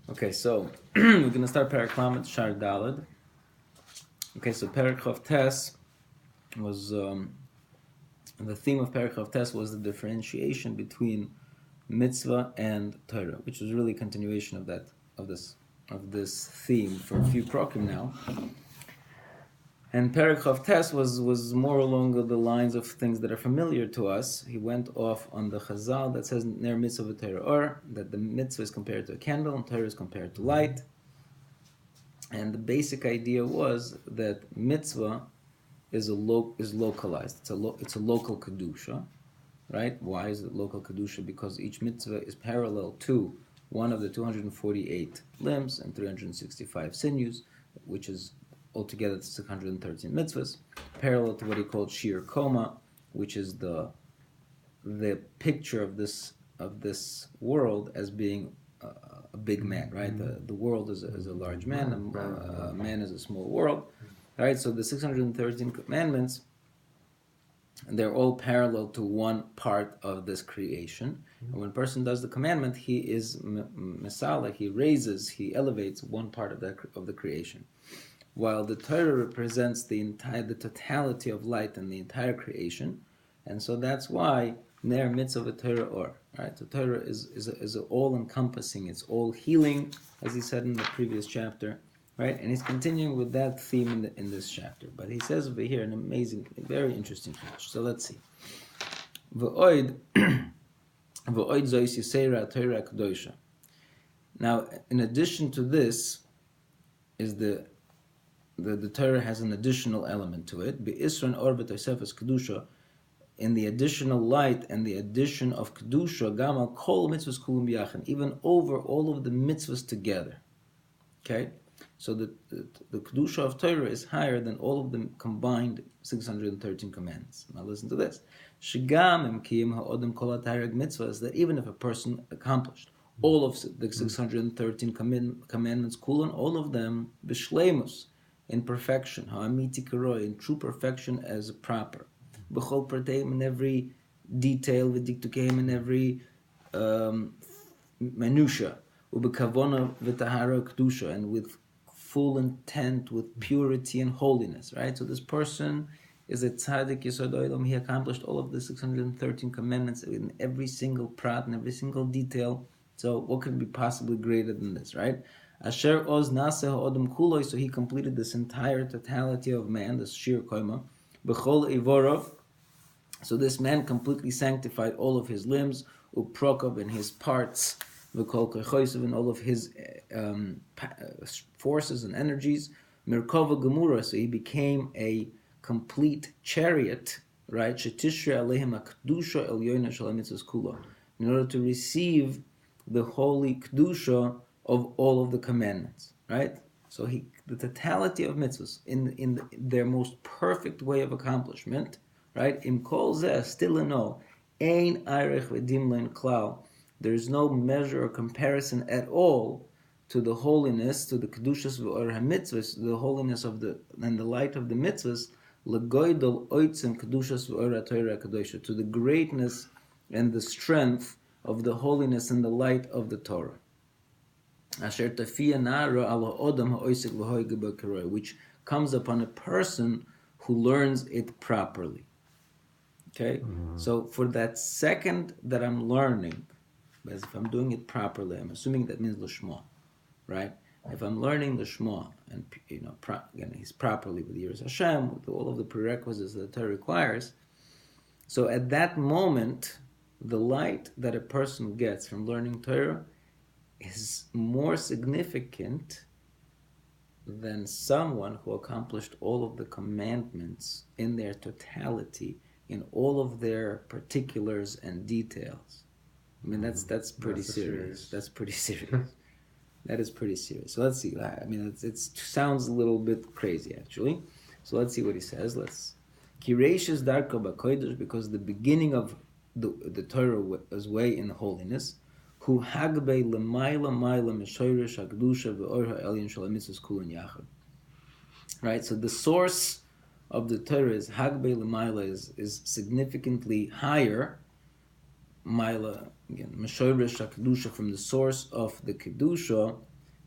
Okay, so we're going to start Perek Lamed Shar Daled. Okay, so Perek Chav Tes was the theme of Perek Chav Tes was the differentiation between mitzvah and Torah, which was really a continuation of this theme for a few prokim now. And Perek Chav Tes was more along the lines of things that are familiar to us. He went off on the Chazal that says Ner mitzvah v'Torah or, that the mitzvah is compared to a candle and Torah is compared to light. And the basic idea was that mitzvah is localized. It's a local kedusha, right? Why is it local kedusha? Because each mitzvah is parallel to one of the 248 limbs and 365 sinews, which is altogether 613 mitzvahs, parallel to what he called shir koma, which is the picture of this world as being a big man, right? The world is a large man, a man is a small world, right? So the 613 commandments, they're all parallel to one part of this creation. And when a person does the commandment, he is mesala, he elevates one part of the creation. While the Torah represents the totality of light and the entire creation, and so that's why ner mitzvah Torah or, right? So Torah is all-encompassing. It's all healing, as he said in the previous chapter, right? And he's continuing with that theme in this chapter. But he says over here an amazing, very interesting thing. So let's see. V'oid zois yisera Torah kadoisha. Now, in addition to this, is the Torah has an additional element to it. Be'isran or b'tosefes kedusha, in the additional light and the addition of kedusha, gamal kol mitzvahs kulam biyachin, even over all of the mitzvahs together. Okay, so the kedusha of Torah is higher than all of the combined 613 commandments. Now listen to this: shigam emkiyim ha'odem kol ha'tareg mitzvahs, that even if a person accomplished all of the 613 commandments, kulan, all of them b'shleimus, in perfection, ha'amiti karoi, in true perfection as proper, b'chol prateim, in every detail, v'diktukeim, in every minutiae, u'b'kavona v'tahara kedusha, and with full intent, with purity and holiness, right? So this person is a tzaddik yesod olam. He accomplished all of the 613 commandments in every single prat, in every single detail. So what could be possibly greater than this, right? Asher oz naseh ha'odam kuloi, so he completed this entire totality of man, this shir koima, b'chol evorov, so this man completely sanctified all of his limbs, uprokov, in his parts, v'kol kochosav, in all of his forces and energies, mirkova gemura, so he became a complete chariot, right? Shetishre alehem ha'kedusha elyoina shel hamitzvos kula, in order to receive the holy kedusha of all of the commandments, right? So the totality of mitzvahs in their most perfect way of accomplishment, right? Im kol zeh, still in all, ein eirech v'dim lein klal. There's no measure or comparison at all to the holiness, to the kedushas v'or hamitzvahs, the holiness of and the light of the mitzvahs, legoidol oitzim kedushas v'or ha'torah kadosha, to the greatness and the strength of the holiness and the light of the Torah. Asher tafia nara ala odam ha'oisik v'hoi gebakaroi, which comes upon a person who learns it properly. Okay? So for that second that I'm learning, as if I'm doing it properly, I'm assuming that means l'shma, right? If I'm learning the Shema, and again, he's properly with Yiras Hashem, with all of the prerequisites that the Torah requires, so at that moment, the light that a person gets from learning Torah is more significant than someone who accomplished all of the commandments in their totality, in all of their particulars and details. I mean, that's pretty serious. That's pretty serious. That is pretty serious. So let's see. I mean, it sounds a little bit crazy, actually. So let's see what he says. Kireishis darko b'kodesh, because the beginning of the Torah was way in holiness. Hu hagbei l'mayla mishoresh hagdusha v'or ha'elyon shel hamitzvos kulan yachad. Right. So the source of the Torah is hagbei l'mayla, is significantly higher. Maila, again, mishoresh hagdusha, from the source of the kedusha,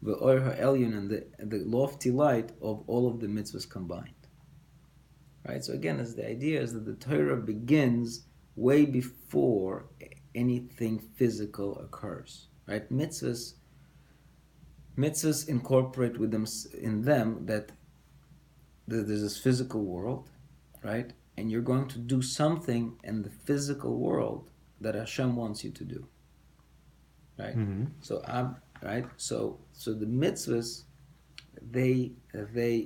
the Or HaElyon, and the lofty light of all of the mitzvahs combined. Right? So again, as the idea is that the Torah begins way before anything physical occurs. Right? Mitzvahs incorporate with them in them that there's this physical world, right? And you're going to do something in the physical world that Hashem wants you to do, right? Mm-hmm. So the mitzvahs, they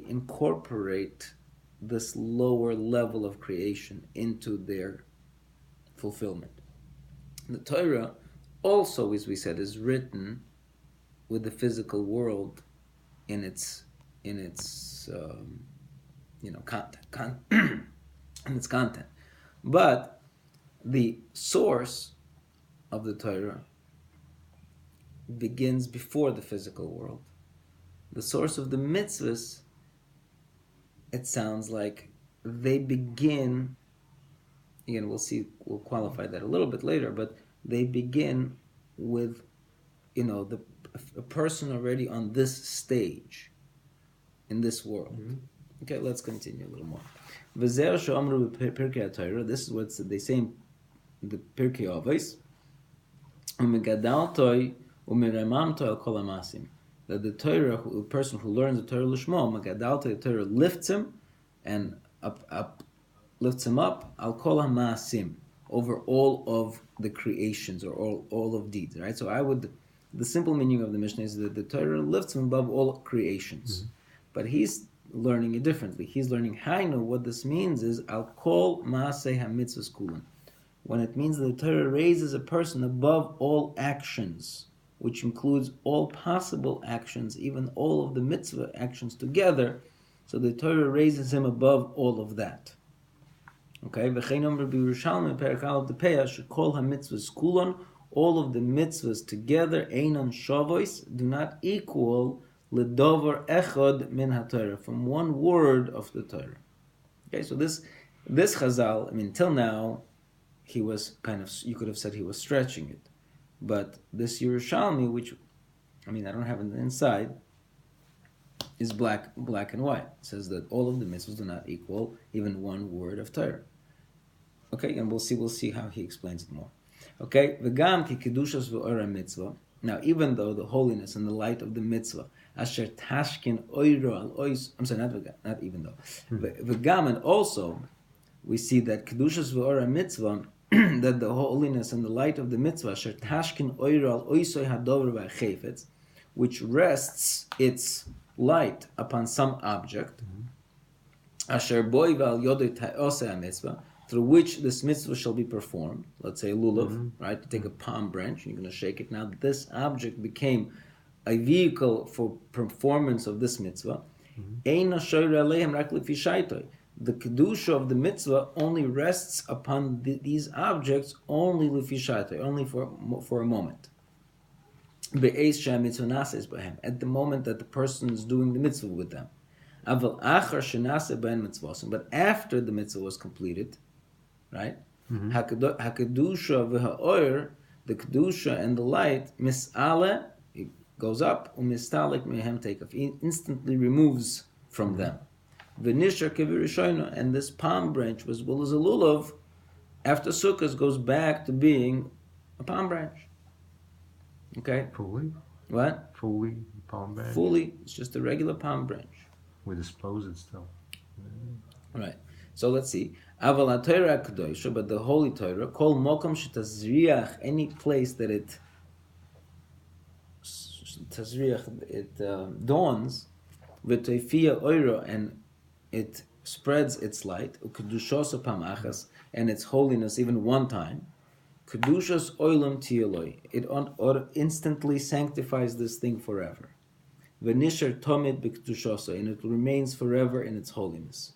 incorporate this lower level of creation into their fulfillment. The Torah also, as we said, is written with the physical world in its content, but the source of the Torah begins before the physical world. The source of the mitzvahs, it sounds like, they begin, again, we'll qualify that a little bit later, but they begin with, a person already on this stage, in this world. Mm-hmm. Okay, let's continue a little more. This is what they say in the Pirkei Avos. That the Torah, the person who learns the Torah Lishmo, the Torah lifts him and lifts him up al kol ha'maasim, over all of the creations, or all of deeds. Right. So the simple meaning of the Mishnah is that the Torah lifts him above all creations, mm-hmm. But he's learning it differently. He's learning Hainu. What this means is al kol maaseh hamitzvos kulan. When it means that the Torah raises a person above all actions, which includes all possible actions, even all of the mitzvah actions together. So the Torah raises him above all of that. Okay, all of the mitzvahs together, einon shavois, do not equal ledover echad min haTorah, from one word of the Torah. Okay, so this Chazal, till now, he was you could have said he was stretching it. But this Yerushalmi, which, I don't have it inside, is black and white. It says that all of the mitzvahs do not equal even one word of Torah. Okay, and we'll see how he explains it more. Okay, v'gam ki kedushas v'ora mitzvah. Now, even though the holiness and the light of the mitzvah, asher tashkin oiro al ois, I'm sorry, not even though. V'gam, and also, we see that kedushas v'ora mitzvah, that the holiness and the light of the mitzvah, asher tashkin oiro al oisoi hadover v'achefetz, which rests its light upon some object, asher boi v'al yodoi ta'osei ha-mitzvah, through which this mitzvah shall be performed. Let's say lulav, right? You take a palm branch, you're going to shake it. Now this object became a vehicle for performance of this mitzvah. Eina shoyre aleim rak lefi shaitoi. The kedusha of the mitzvah only rests upon these objects only lefi shaitoi, only for a moment. Be'ez she'ha-mitzvah nases b'hem, at the moment that the person is doing the mitzvah with them. Aval achar she'naseh b'hen mitzvosim, but after the mitzvah was completed, right? Hakadusha v'ha'oir, the kedusha and the light, mis'ale, it goes up, u'mistalek mehem teikaf, it instantly removes from them. V'nishar kevirishoyno, and this palm branch was well as a lulav, after Sukkot goes back to being a palm branch. Okay? Fully? What? Fully palm branch? Fully, it's just a regular palm branch. We dispose it still. Right. So let's see. Aval HaTorah HaKadosh, but the Holy Torah, kol mokom shetazriach, any place that it dawns, v'toifia oiro, and it spreads its light, u'kedushos pamachas, and its holiness even one time, kedushos oilam tiyeloi, it instantly sanctifies this thing forever. V'nisher tomid b'kedushosa, and it remains forever in its holiness.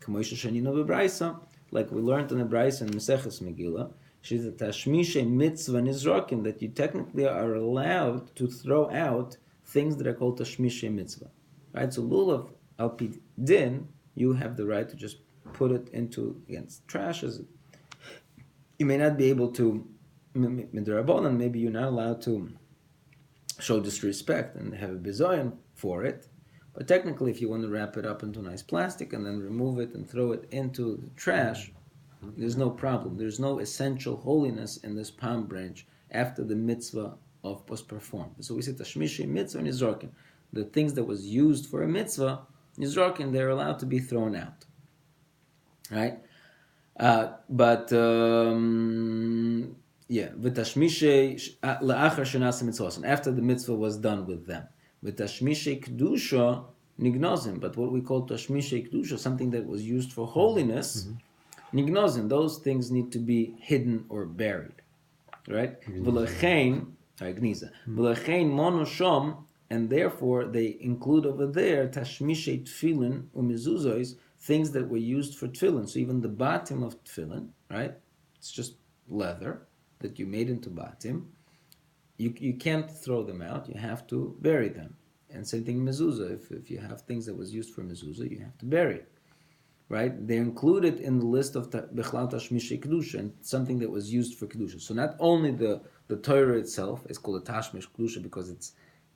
Like we learned in the Brayso in Maseches Megillah, she's a tashmishe mitzvah nizrakin, that you technically are allowed to throw out things that are called tashmishe mitzvah. Right? So lulav al pi din, you have the right to just put it into against trash. You may not be able to midrabanan, maybe you're not allowed to show disrespect and have a bizoyan for it. But technically, if you want to wrap it up into nice plastic and then remove it and throw it into the trash, there's no problem. There's no essential holiness in this palm branch after the mitzvah was performed. So we say tashmishi mitzvah and nizorkin. The things that was used for a mitzvah, nizorkin, they're allowed to be thrown out. Right? V'tashmishe la'achar shenasa mitzvos, and after the mitzvah was done with them. V'tashmishe kedusha nignozim, but what we call tashmishe kedusha, something that was used for holiness, nignozim, those things need to be hidden or buried, right? V'lechein monoshom, and therefore they include over there tashmishe tefillin umizuzois, things that were used for tefillin. So even the batim of tefillin, right? It's just leather that you made into batim. You can't throw them out. You have to bury them. And same thing mezuzah. If you have things that was used for mezuzah, you have to bury it, right? They're included in the list of bechlal tashmish kedusha, and something that was used for kedusha. So not only the Torah itself is called a tashmish kedusha because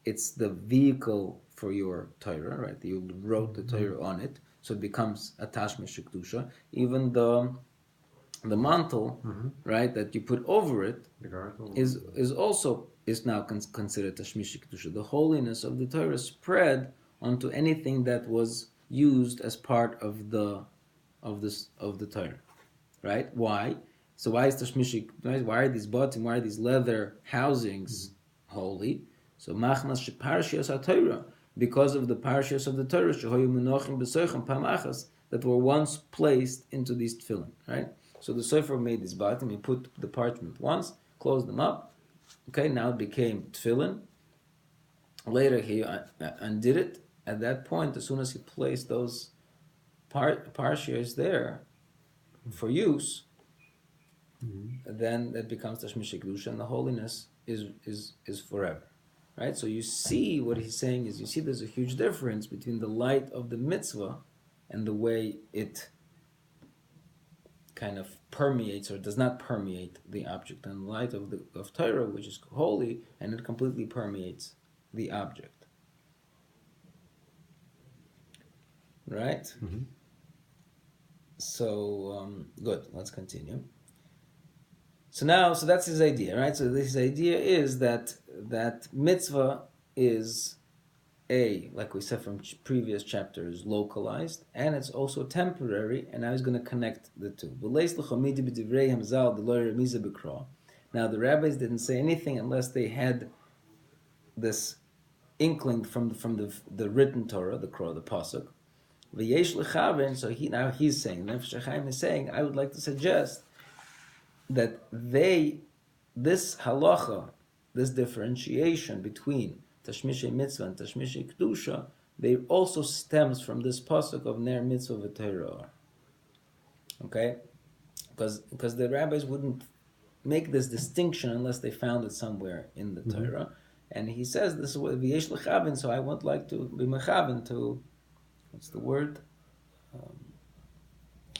it's the vehicle for your Torah, right? You wrote the Torah on it, so it becomes a tashmish kedusha. Even the mantle, right, that you put over it is now considered tashmish kedusha. The holiness of the Torah spread onto anything that was used as part of the Torah, right? Why? So why is tashmish? Why are these batim? Why are these leather housings holy? So machnas sheparshios haTorah, because of the parshios of the Torah shehoyu menachim b'soichem pamachas, that were once placed into these tefillin, right? So the Sofer made this batim, he put the parchment once, closed them up, okay, now it became tefillin. Later he undid it. At that point, as soon as he placed those parshios there for use, then that becomes tashmish kedusha, and the holiness is forever, right? So you see what he's saying is, you see there's a huge difference between the light of the mitzvah and the way it kind of permeates or does not permeate the object, and the light of Torah, which is holy, and it completely permeates the object. Right? So, good. Let's continue. So that's his idea, right? So his idea is that mitzvah is like we said from previous chapters, localized, and it's also temporary, and now he's going to connect the two. Now the rabbis didn't say anything unless they had this inkling from the written Torah, the pasuk. So he's saying, Nefesh HaChaim is saying, I would like to suggest that this halacha, this differentiation between tashmishe mitzvah and tashmishe kedusha, they also stems from this pasuk of ner mitzvah v'Torah. Okay, because the rabbis wouldn't make this distinction unless they found it somewhere in the Torah, and he says this is what v'yesh l'chavin. So I would like to be mechavin to, what's the word?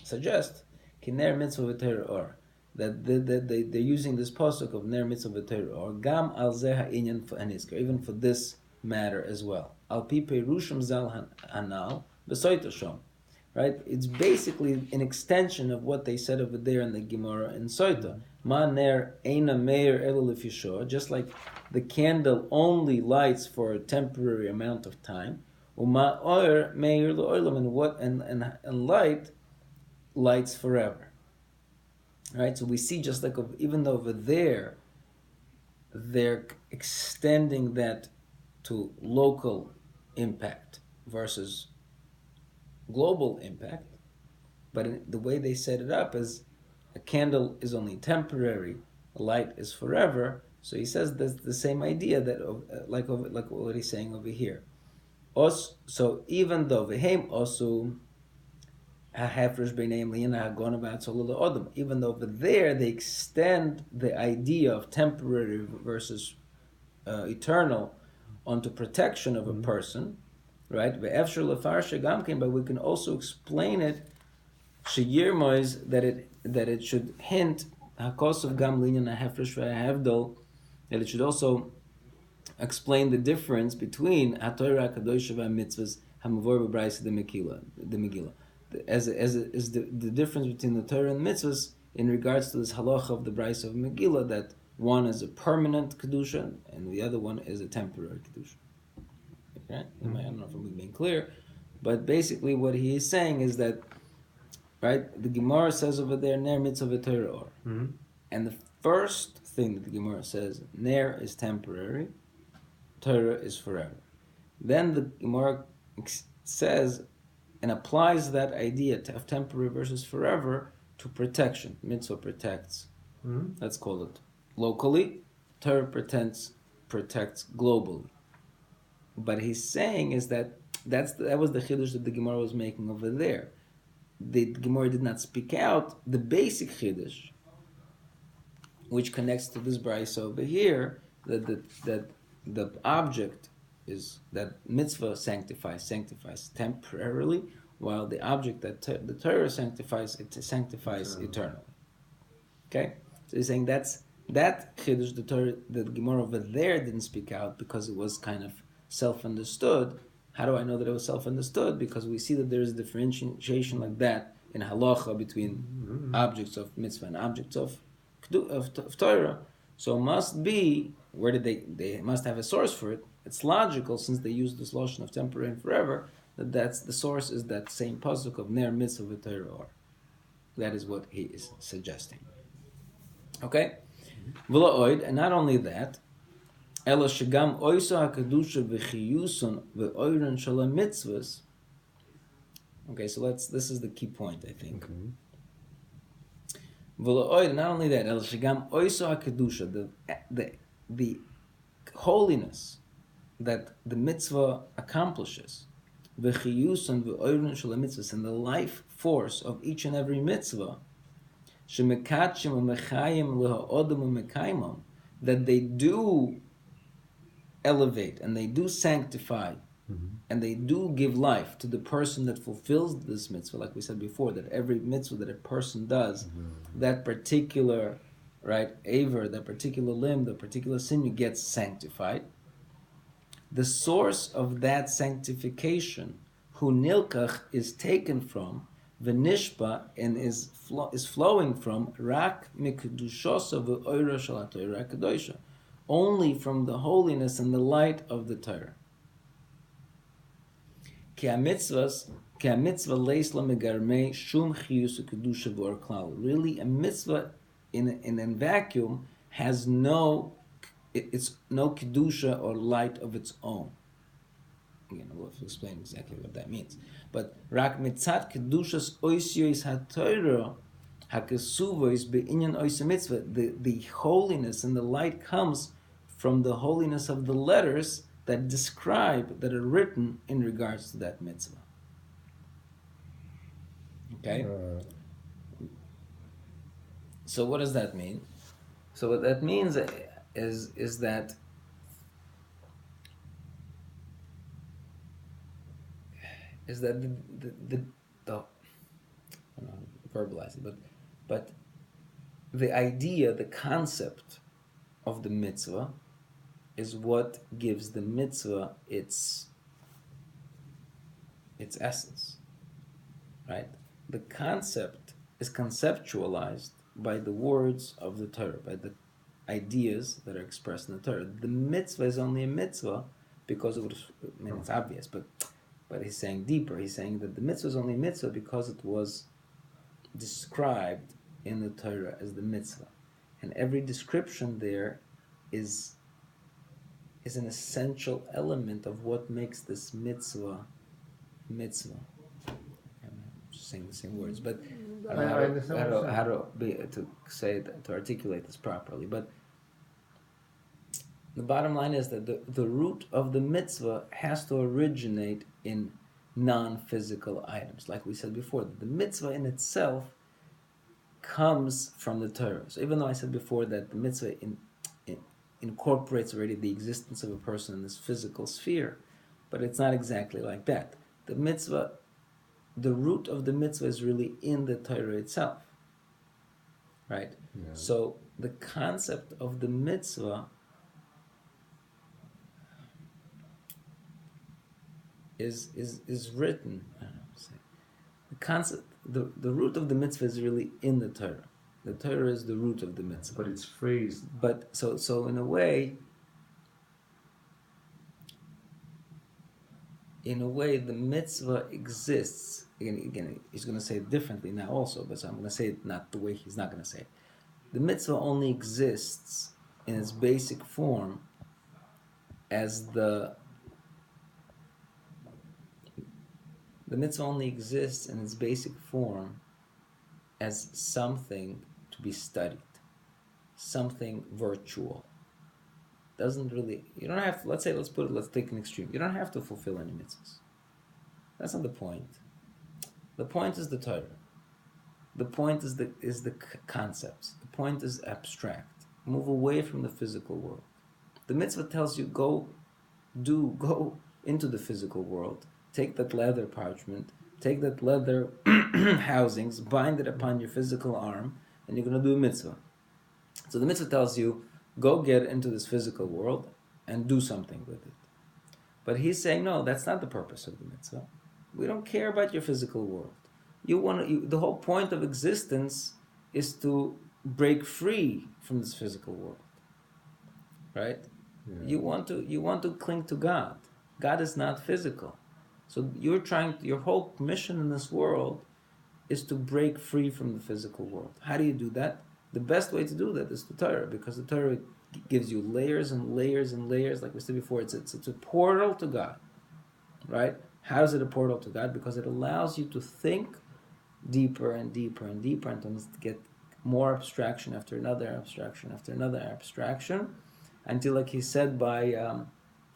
Suggest ki ner mitzvah v'Torah, that they're using this pasuk of ner mitzvah v'Torah, or gam al zeh ha'inyan hanisker, even for this matter as well. Al pi perushim zal hanal v'soita shom, right? It's basically an extension of what they said over there in the Gemara in Soita. Ma ner eina meir elo lefishor, just like the candle only lights for a temporary amount of time. Uma oir meir le'olam, and light lights forever. Right, so we see just like even though over there they're extending that to local impact versus global impact, but the way they set it up is a candle is only temporary, a light is forever. So he says that's the same idea that like what he's saying over here. So even though v'heim osu. Even though over there they extend the idea of temporary versus eternal onto protection of a person, right? But we can also explain it that it should hint that it should also explain the difference between HaTorah HaKadosh mitzvahs Hamavor B'Braisa the Megillah. As the difference between the Torah and mitzvahs in regards to this halacha of the Braisa of Megillah, that one is a permanent kedusha and the other one is a temporary kedusha. Okay? I don't know if I'm being clear, but basically what he is saying is that, right, the Gemara says over there, Ner mitzvah v'Torah or. And the first thing that the Gemara says, Ner is temporary, Torah is forever. Then the Gemara says and applies that idea of temporary versus forever to protection. Mitzvah protects, let's call it locally, Torah protects globally. But he's saying is that that was the chiddush that the Gemara was making over there. The Gemara did not speak out the basic chiddush, which connects to this brayso over here, that the object is that mitzvah sanctifies temporarily, while the object that the Torah sanctifies eternally. Okay, so he's saying that chiddush the Gemara over there didn't speak out because it was kind of self-understood. How do I know that it was self-understood? Because we see that there is differentiation like that in halacha between objects of mitzvah and objects of Torah. So it must be, where did they must have a source for it. It's logical, since they use this lotion of temporary and forever, that's the source is that same pasuk of ner mitzvah v'Torah or. That is what he is suggesting. Okay? V'la'oid, and not only that, ela shegam oisa hakadusha v'chiyuson v'oiron shala mitzvahs. Okay, so this is the key point, I think. V'la'oid, not only that, ela shegam oisa hakadusha, the holiness that the mitzvah accomplishes, v'chiyuson v'oiron shala mitzvahs, and the life force of each and every mitzvah, shemekatshim u'mechayim l'ha'odam u'mekaymam, that they do elevate and they do sanctify and they do give life to the person that fulfills this mitzvah, like we said before, that every mitzvah that a person does, that particular aver, that particular limb, the particular sin gets sanctified. The source of that sanctification, hu nilkach, is taken from v'nishpa, and is flowing from rak mikudushosa v'oira shel haTorah kadosha, only from the holiness and the light of the Torah. Ki ha-mitzvah leis la megarmei shum chiyus u'kedusha v'or klal. Really, a mitzvah in a vacuum has no kedusha or light of its own. Again, we'll explain exactly what that means. But rak mitzat kedushas oisyois haTorah hakesuvois be'inyan ois mitzvah. The holiness and the light comes from the holiness of the letters that are written in regards to that mitzvah. Okay? So what does that mean? So what that means is that the I don't know how to verbalize it, but the idea, the concept of the mitzvah is what gives the mitzvah its essence, right? The concept is conceptualized by the words of the Torah, by the ideas that are expressed in the Torah. The mitzvah is only a mitzvah because it's obvious, but he's saying deeper. He's saying that the mitzvah is only a mitzvah because it was described in the Torah as the mitzvah. And every description there is an essential element of what makes this mitzvah. I'm just saying the same words, but I don't know how to articulate this properly. But the bottom line is that the root of the mitzvah has to originate in non-physical items. Like we said before, that the mitzvah in itself comes from the Torah. So even though I said before that the mitzvah incorporates already the existence of a person in this physical sphere, but it's not exactly like that. The root of the mitzvah is really in the Torah itself, right? Yeah. So the concept of the mitzvah is written. I don't know how to say. The concept, the root of the mitzvah is really in the Torah. The Torah is the root of the mitzvah. But it's phrased. But so in a way, the mitzvah exists. Again, he's going to say it differently now also, but so I'm going to say it not the way he's not going to say it. The mitzvah only exists in its basic form as the mitzvah only exists in its basic form as something to be studied, something virtual. Doesn't really, you don't have to, let's take an extreme. You don't have to fulfill any mitzvahs. That's not the point. The point is the Torah. The point is the concepts. The point is abstract. Move away from the physical world. The mitzvah tells you go into the physical world. Take that leather parchment, take that leather housings, bind it upon your physical arm, and you're going to do a mitzvah. So the mitzvah tells you, go get into this physical world and do something with it. But he's saying, no, that's not the purpose of the mitzvah. We don't care about your physical world. The whole point of existence is to break free from this physical world, right? Yeah. You want to cling to God. God is not physical, so your whole mission in this world is to break free from the physical world. How do you do that? The best way to do that is the Torah, because the Torah gives you layers and layers and layers. Like we said before, it's a portal to God, right? How is it a portal to God? Because it allows you to think deeper and deeper and deeper, and to get more abstraction after another abstraction after another abstraction, until, like he said by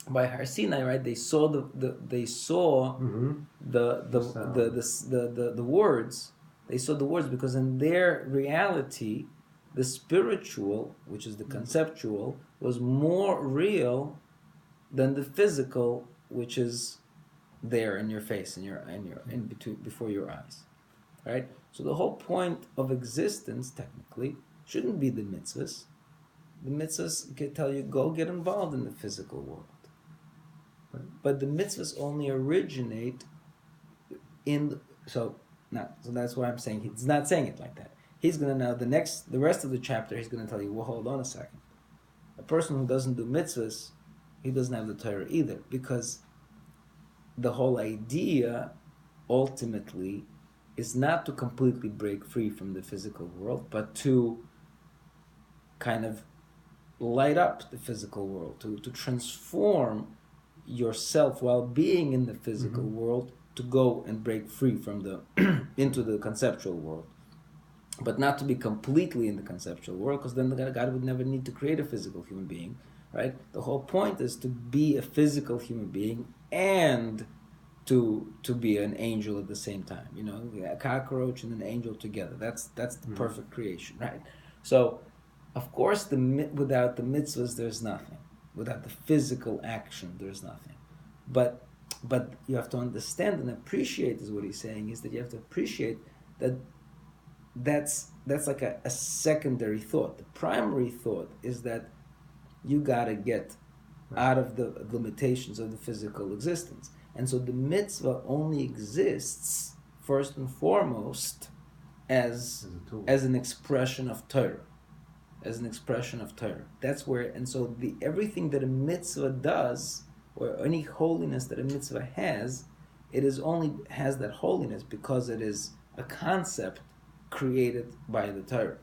Har Sinai, right? They saw the words. They saw the words because in their reality, the spiritual, which is the conceptual, was more real than the physical, which is there in your face, in between, before your eyes, right? So the whole point of existence, technically, shouldn't be the mitzvahs. The mitzvahs can tell you, go get involved in the physical world. But the mitzvahs only originate so that's why I'm saying he's not saying it like that. He's going to now, the rest of the chapter, he's going to tell you, well, hold on a second. A person who doesn't do mitzvahs, he doesn't have the Torah either, because the whole idea, ultimately, is not to completely break free from the physical world, but to kind of light up the physical world, to transform yourself while being in the physical world, to go and break free from the into the conceptual world, but not to be completely in the conceptual world, because then God would never need to create a physical human being, right? The whole point is to be a physical human being and to be an angel at the same time. A cockroach and an angel together. That's the perfect creation, right? So, of course, without the mitzvahs, there's nothing. Without the physical action, there's nothing. But you have to understand and appreciate, is what he's saying, is that you have to appreciate that that's like a secondary thought. The primary thought is that you got to get out of the limitations of the physical existence. And so the mitzvah only exists, first and foremost, as an expression of Torah. As an expression of Torah. That's where, and so everything that a mitzvah does, or any holiness that a mitzvah has, it is only has that holiness because it is a concept created by the Torah,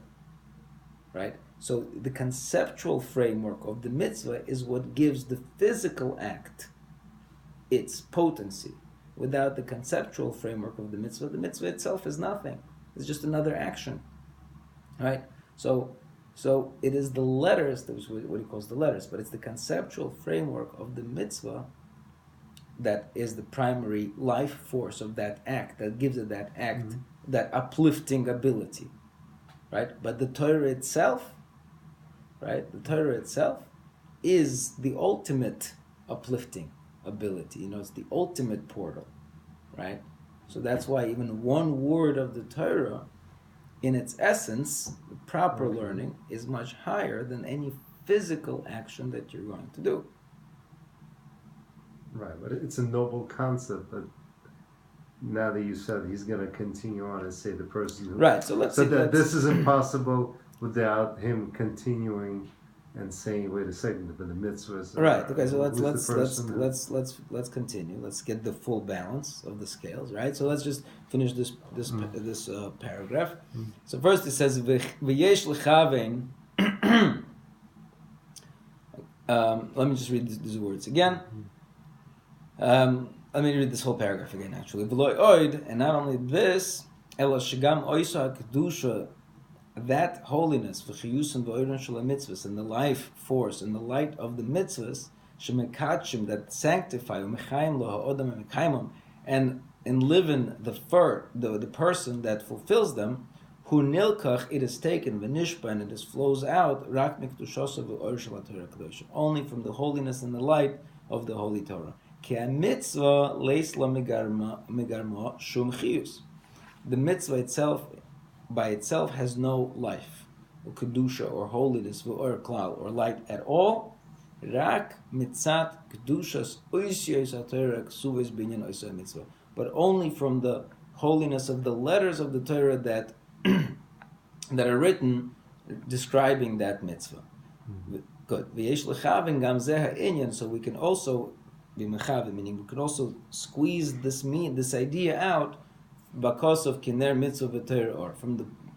right? So the conceptual framework of the mitzvah is what gives the physical act its potency. Without the conceptual framework of the mitzvah itself is nothing. It's just another action, right? So it is the letters, that's what he calls the letters, but it's the conceptual framework of the mitzvah that is the primary life force of that act, that gives it that act, that uplifting ability, right? But the Torah itself, right? The Torah itself is the ultimate uplifting ability. It's the ultimate portal, right? So that's why even one word of the Torah, in its essence, the proper learning, is much higher than any physical action that you're going to do. Right, but it's a noble concept. But now that you said he's going to continue on and say the person who. Right. So let's So see. that this is impossible without him continuing and saying, "Wait a second, but the mitzvahs." Right. Okay. So let's continue. Let's get the full balance of the scales. Right. So let's just finish this paragraph. So first it says v'yesh lechavein. Let me just read these words again. Let me read this whole paragraph again. Actually, v'loy oid, and not only this, ela shagam oisa kedusha. That holiness for chiyusim v'oiron shel mitzvahs and the life force and the light of the mitzvahs shemekachim that sanctify u'mechaim lo ha'odam u'mechaimim and enliven the person that fulfills them hu nilkach it is taken v'nishpa and it is flows out rak mikdushosa v'or shel Torah kadosh only from the holiness and the light of the holy Torah ki mitzvah leis la megarma shum chiyus the mitzvah itself by itself has no life, or kedusha, or holiness, or klal, or light at all. Rak mitzat kedushas oisiyos haTorah ksuves binyan oisay mitzvah. But only from the holiness of the letters of the Torah that that are written describing that mitzvah. Good. V'yesh lechaven gam zeh ha'inyan. So we can also be mechaven, meaning we can also squeeze this idea out. Because of kiner mitzvah v'Torah or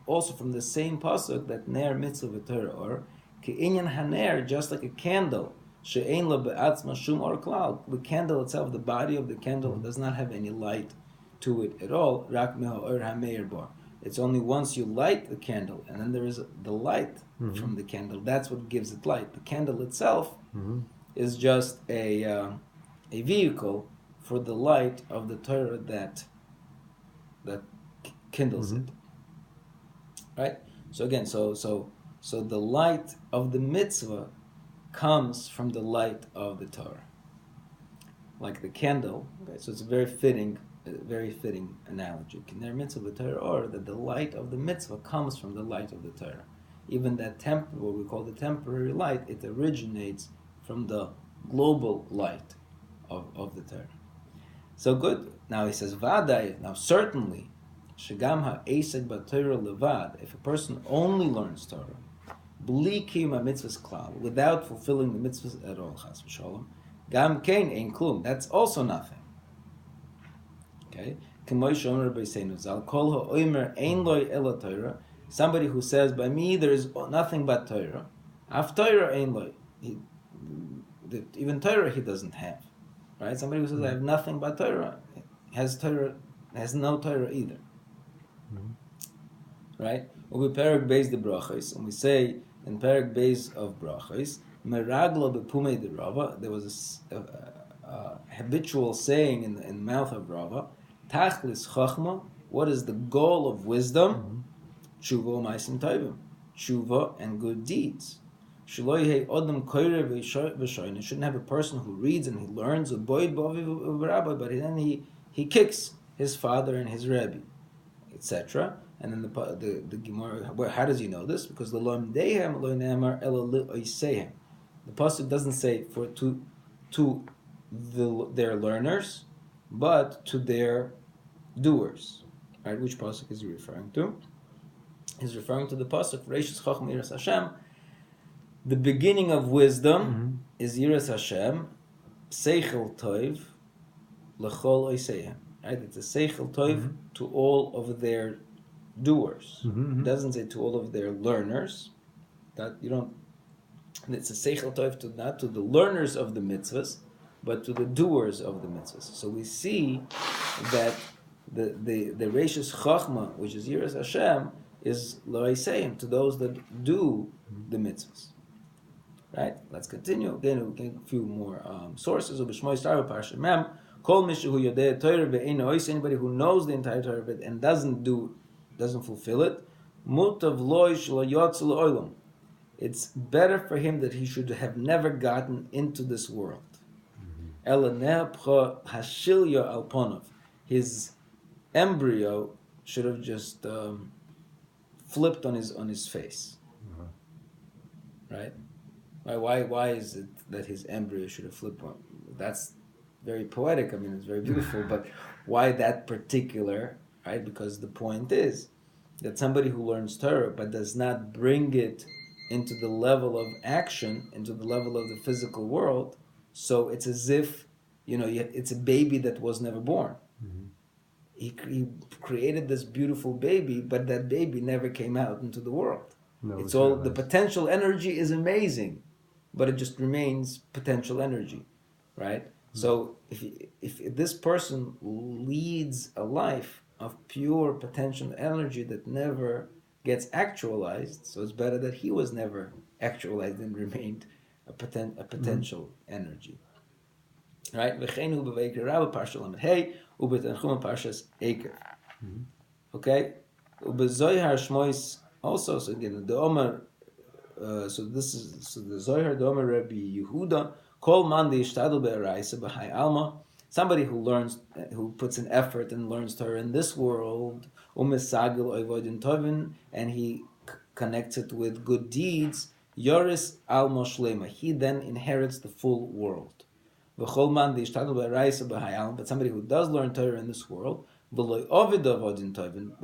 also from the same pasuk that ner mitzvah v'Torah or keinyan haner just like a candle she'ein la be'atzma shum or klal the candle itself the body of the candle does not have any light to it at all rak me'or hameir bar it's only once you light the candle and then there is the light from the candle that's what gives it light the candle itself is just a vehicle for the light of the Torah that kindles it, right? So again, so the light of the mitzvah comes from the light of the Torah, like the candle. Okay, so it's a very fitting analogy. Kiner mitzvah Torah, or that the light of the mitzvah comes from the light of the Torah. Even that what we call the temporary light, it originates from the global light of the Torah. So good. Now he says, Vaday, now certainly, Shagam ha'esek b'Torah levad, if a person only learns Torah, b'li kiyum ha'mitzvahs klal, without fulfilling the mitzvahs at all, chas v'sholom, gam kein ein klum, that's also nothing. Okay? K'moy shomer Rabbi Seinu Zal, kol ha'omer ein loy ela Torah, somebody who says, by me there is nothing but Torah, af Torah ein loy, even Torah he doesn't have. Right? Somebody who says, I have nothing but Torah, has no Torah either. Right? When we Perek Beis the Brachos, and we say in Perek Beis of Brachos, Meraglo bepumei de Rava, there was a habitual saying in the mouth of Rava, Tachlis Chachma, what is the goal of wisdom? Tshuva ma'asim tovim, tshuva and good deeds. It shouldn't have a person who reads and he learns, but then he kicks his father and his Rabbi, etc. And then the Gemara, how does he know this? Because the pasuk doesn't say to their learners, but to their doers. Right? Which pasuk is he referring to? He's referring to the pasuk Reishis Chacham Yiras Hashem. The beginning of wisdom is Yiras Hashem, Seichel Tov, L'chol Oiseihem. Right? It's a Seichel Tov to all of their doers. It doesn't say to all of their learners. That you don't. It's a Seichel Tov not to the learners of the mitzvahs, but to the doers of the mitzvahs. So we see that the Reishis Chachma, which is Yiras Hashem, is L'oiseihem to those that do the mitzvahs. Right? Let's continue. Again, we'll get a few more sources. Anybody who knows the entire Torah and doesn't fulfill it, it's better for him that he should have never gotten into this world. His embryo should have just flipped on his face. Right? Why is it that his embryo should have flipped on? That's very poetic. I mean, it's very beautiful. But why that particular? Right? Because the point is that somebody who learns Torah but does not bring it into the level of action, into the level of the physical world, so it's as if it's a baby that was never born. Mm-hmm. He created this beautiful baby, but that baby never came out into the world. No, It's all the potential energy is amazing, but it just remains potential energy, right? Mm-hmm. So if this person leads a life of pure potential energy that never gets actualized, so it's better that he was never actualized and remained a potential energy. Right? V'cheinu b'veiker Rabbi Parsha Lamed Hey u'b'tenchum Parshas Eker. Okay? U'b'zoyhar Shmois also. So again, the Omer. So the Zohar, the Omer Rabbi Yehuda. Kol man de'ishtadel be'araisa b'hai alma. Somebody who learns, who puts an effort and learns Torah in this world, u'misagil oivodin tovin, and he connects it with good deeds. Yoris alma shlema. He then inherits the full world. But somebody who does learn Torah in this world, but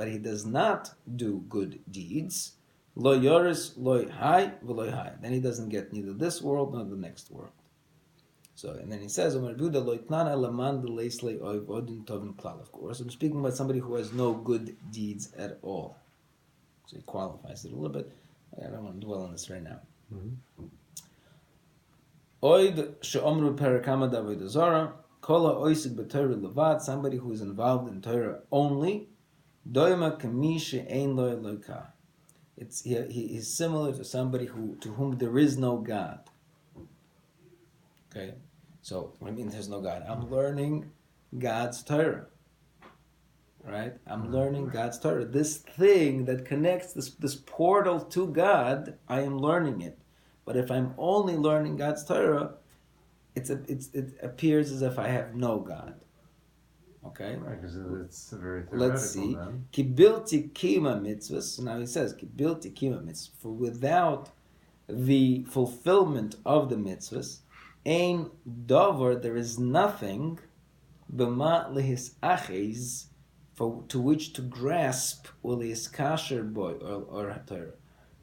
he does not do good deeds, then he doesn't get neither this world nor the next world. So, and then he says, of course, I'm speaking about somebody who has no good deeds at all. So he qualifies it a little bit. I don't want to dwell on this right now. Mm-hmm. Somebody who is involved in Torah only, he is similar to somebody to whom there is no God. Okay, so what do I mean there's no God? I'm learning God's Torah. Right? I'm learning God's Torah. This thing that connects this portal to God, I am learning it. But if I'm only learning God's Torah, it appears as if I have no God. Okay? Right, because it's very theoretical. Let's see. Kibilti kima mitzvahs. So now he says, Kibilti kima mitzvahs. For without the fulfillment of the mitzvahs, ein dover, there is nothing, b'ma lihis aches, to which to grasp ulis kasher boy or Torah,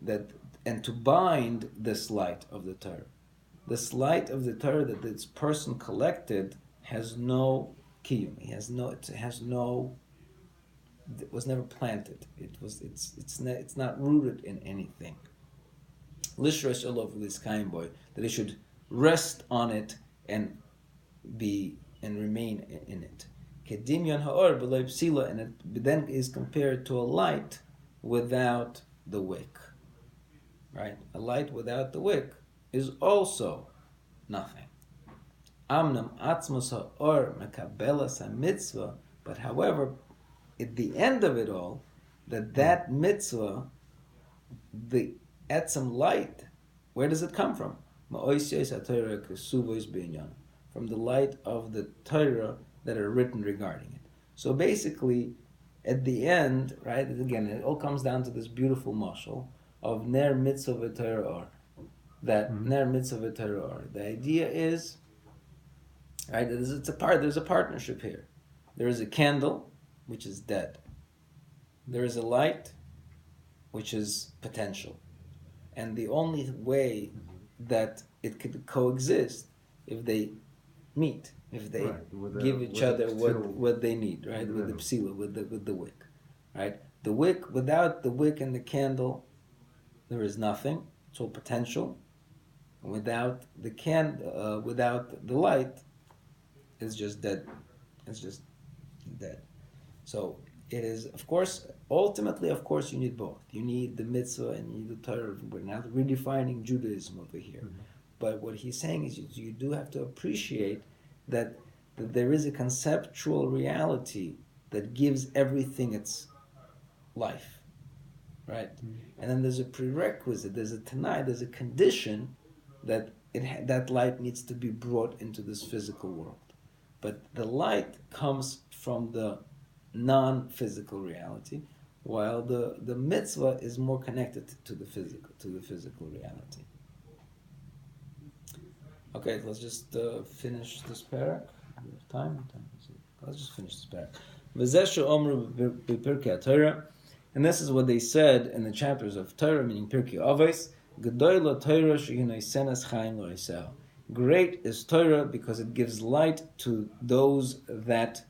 that and to bind this light of the Torah. This light of the Torah that this person collected has no kiyum. It was never planted. It's not rooted in anything. Lishresh olov this kind boy, that it should rest on it and remain in it. Kedimyon ha'or b'loy psila, and it then is compared to a light without the wick. Right? A light without the wick is also nothing. Amnam atzmos ha'or mekabelas ha'mitzvah, but however, at the end of it all, that mitzvah, the etzem light, where does it come from? From the light of the Torah that are written regarding it. So basically, at the end, right, again, it all comes down to this beautiful mashal of ner mitzvah v'Torah or. That ner mitzvah v'Torah or. The idea is, right, there's a partnership here. There is a candle, which is dead. There is a light, which is potential. And the only way that it could coexist if they meet, if they give each other what they need, right? With the psila, with the wick, right? The wick, without the wick and the candle, there is nothing. It's all potential. Without the without the light, it's just dead. It's just dead. So it is, of course, ultimately, of course, you need both. You need the mitzvah and you need the Torah. We're not redefining Judaism over here. Mm-hmm. But what he's saying is you do have to appreciate that there is a conceptual reality that gives everything its life, right? Mm-hmm. And then there's a prerequisite, there's a tanai, there's a condition that that light needs to be brought into this physical world. But the light comes from the non-physical reality, while the mitzvah is more connected to the physical reality. Okay, let's just finish this parak. we have time? Let's just finish this paragraph. V'zeh omru b'pirkei Torah, and this is what they said in the chapters of Torah, meaning Pirkei Avos. Gedoyla Torah she'hinaysenas chaim lo'isel. Great is Torah because it gives light to those that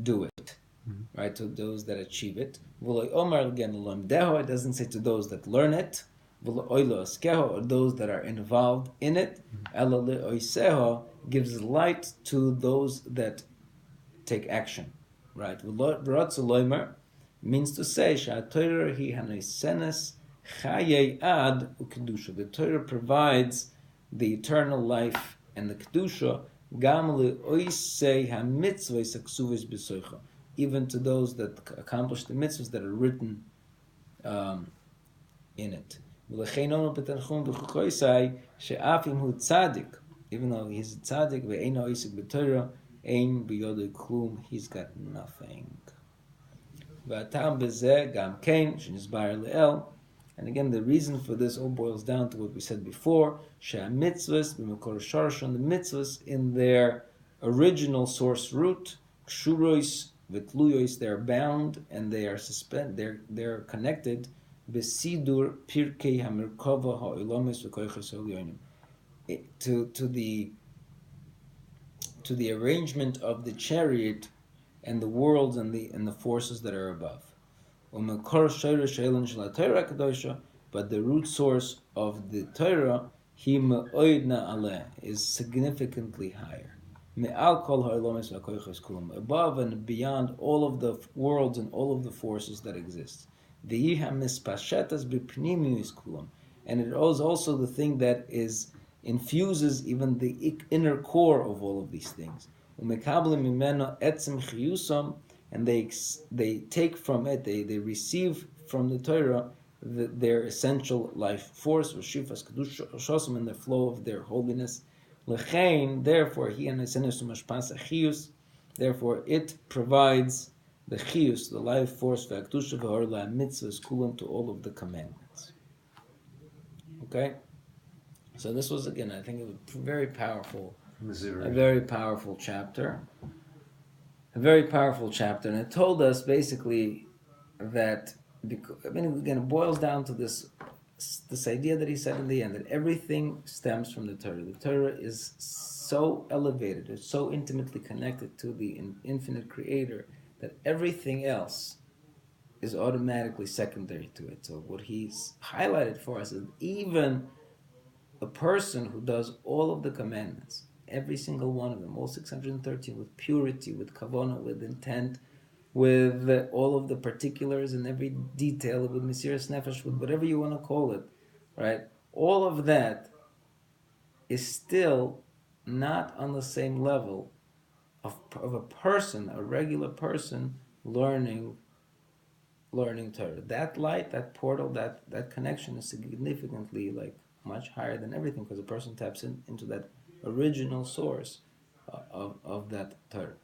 do it, right? To those that achieve it. V'lo omar again lamdeho. It doesn't say to those that learn it. V'lo oilo askeho, or those that are involved in it. Ela le'oiseho gives light to those that take action, right? V'rotzu means to say she'aTorah hi hanaysenes chayei ad u'kedusha. The Torah provides the eternal life and the kedusha gam le'oisei hamitzvos haksuvis b'soicha, even to those that accomplish the mitzvahs that are written in it. V'lechein onu b'tanchum v'chukoisai she'afim hu tzadik, even though he's a tzadik ve'eino oisik b'Torah ein b'yodei klum, he's got nothing. V'atam b'zeh gam kein she'nizbar le'el. And again, the reason for this all boils down to what we said before: she'amitzvahs b'mekor shorshon, the mitzvahs in their original source root, kshurois v'tluyois, they're bound and they are they're connected. B'sidur pirkei hamerkava ha'olamis v'koiches ha'olyonim, to the arrangement of the chariot and the worlds and the forces that are above. But the root source of the Torah is significantly higher, above and beyond all of the worlds and all of the forces that exist. And it is also the thing that infuses even the inner core of all of these things. And they take from it, they receive from the Torah their essential life force, and the flow of their holiness. Therefore, it provides the chiyus, the life force, to all of the commandments. Okay? So this was, again, I think, a very powerful chapter. A very powerful chapter, and it told us basically that, again, it boils down to this idea that he said in the end, that everything stems from the Torah. The Torah is so elevated, it's so intimately connected to the infinite Creator, that everything else is automatically secondary to it. So what he's highlighted for us is even a person who does all of the commandments, every single one of them, all 613, with purity, with kavanah, with intent, with all of the particulars and every detail, with Mesiras Nefesh, with whatever you want to call it, right? All of that is still not on the same level of a person, a regular person, learning Torah. That light, that portal, that connection is significantly much higher than everything, because a person taps into that original source of that Torah.